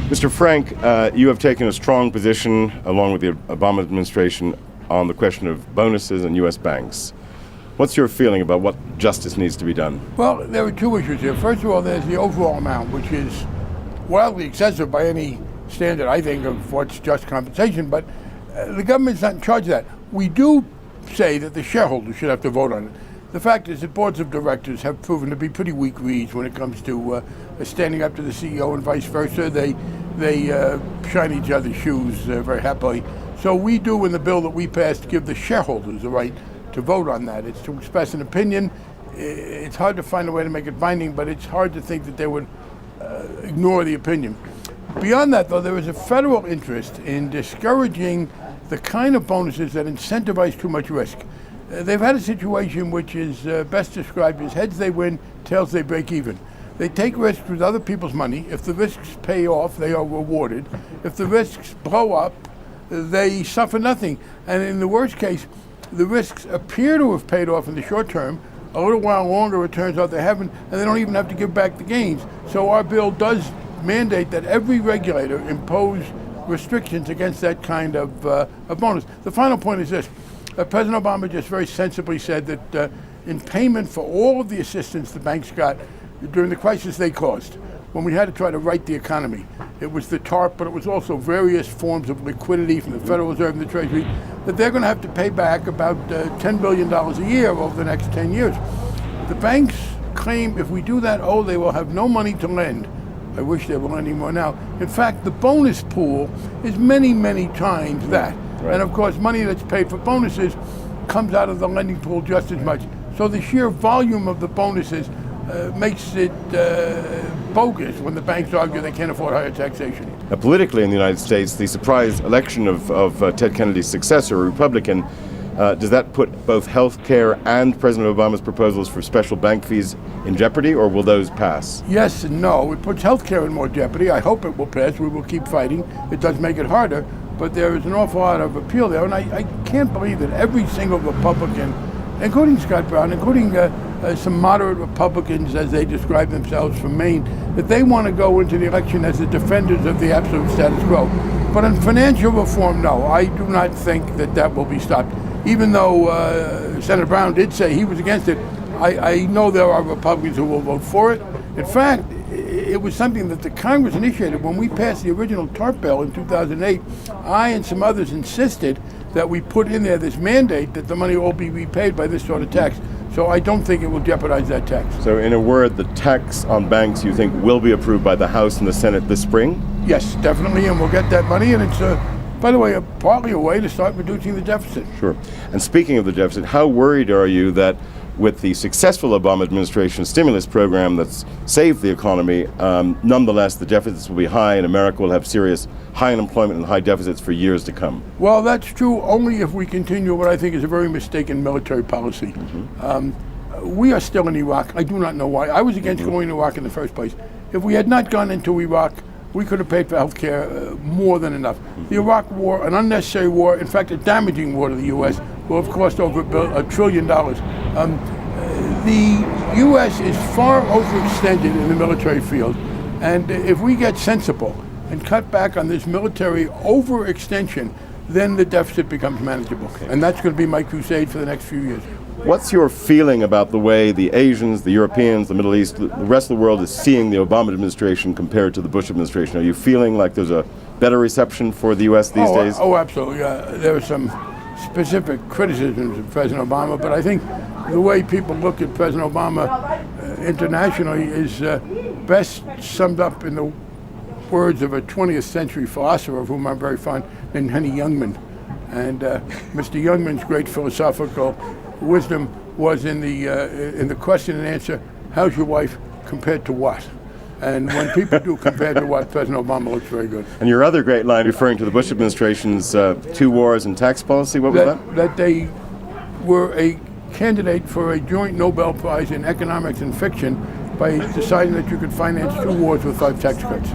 Mr. Frank, you have taken a strong position, along with the Obama administration, on the question of bonuses and U.S. banks. What's your feeling about what justice needs to be done? Well, there are two issues here. First of all, there's the overall amount, which is wildly excessive by any standard, I think, of what's just compensation, but the government's not in charge of that. We do say that the shareholders should have to vote on it. The fact is that boards of directors have proven to be pretty weak reeds when it comes to standing up to the CEO and vice versa. They shine each other's shoes very happily. So we do, in the bill that we passed, give the shareholders the right to vote on that. It's to express an opinion. It's hard to find a way to make it binding, but it's hard to think that they would ignore the opinion. Beyond that, though, there is a federal interest in discouraging the kind of bonuses that incentivize too much risk. They've had a situation which is best described as heads they win, tails they break even. They take risks with other people's money. If the risks pay off, they are rewarded. If the risks blow up, they suffer nothing. And in the worst case, the risks appear to have paid off in the short term. A little while longer, it turns out they haven't, and they don't even have to give back the gains. So our bill does mandate that every regulator impose restrictions against that kind of bonus. The final point is this. President Obama just very sensibly said that in payment for all of the assistance the banks got during the crisis they caused, when we had to try to right the economy, it was the TARP, but it was also various forms of liquidity from the Federal Reserve and the Treasury, that they're going to have to pay back about $10 billion a year over the next 10 years. The banks claim if we do that, they will have no money to lend. I wish they were lending more now. In fact, the bonus pool is many, many times that. Right. And of course, money that's paid for bonuses comes out of the lending pool just as much. So the sheer volume of the bonuses makes it bogus when the banks argue they can't afford higher taxation. Now, politically in the United States, the surprise election of Ted Kennedy's successor, a Republican, does that put both health care and President Obama's proposals for special bank fees in jeopardy, or will those pass? Yes and no. It puts health care in more jeopardy. I hope it will pass. We will keep fighting. It does make it harder, but there is an awful lot of appeal there. And I can't believe that every single Republican, including Scott Brown, including some moderate Republicans, as they describe themselves from Maine, that they want to go into the election as the defenders of the absolute status quo. But on financial reform, no. I do not think that that will be stopped. Even though Senator Brown did say he was against it, I know there are Republicans who will vote for it. In fact, it was something that the Congress initiated. When we passed the original TARP bill in 2008, I and some others insisted that we put in there this mandate that the money will be repaid by this sort of tax. So I don't think it will jeopardize that tax. So in a word, the tax on banks you think will be approved by the House and the Senate this spring? Yes, definitely, and we'll get that money, and it's by the way, partly a way to start reducing the deficit. Sure. And speaking of the deficit, how worried are you that with the successful Obama administration stimulus program that's saved the economy, nonetheless the deficits will be high and America will have serious high unemployment and high deficits for years to come? Well, that's true only if we continue what I think is a very mistaken military policy. We are still in Iraq. I do not know why. I was against going to Iraq in the first place. If we had not gone into Iraq, we could have paid for health care more than enough. The Iraq war, an unnecessary war, in fact a damaging war to the U.S., will have cost over $1 trillion. The U.S. is far overextended in the military field, and if we get sensible and cut back on this military overextension, then the deficit becomes manageable. Okay. And that's going to be my crusade for the next few years. What's your feeling about the way the Asians, the Europeans, the Middle East, the rest of the world is seeing the Obama administration compared to the Bush administration? Are you feeling like there's a better reception for the U.S. these days? Oh, absolutely. There are some specific criticisms of President Obama, but I think the way people look at President Obama internationally is best summed up in the words of a 20th century philosopher of whom I'm very fond, named Henny Youngman. And Mr. Youngman's great philosophical wisdom was in the question and answer, how's your wife compared to what? And when people do compared to what, President Obama looks very good. And your other great line referring to the Bush administration's 2 wars and tax policy, what was that? That they were a candidate for a joint Nobel Prize in economics and fiction by deciding that you could finance 2 wars with 5 tax cuts.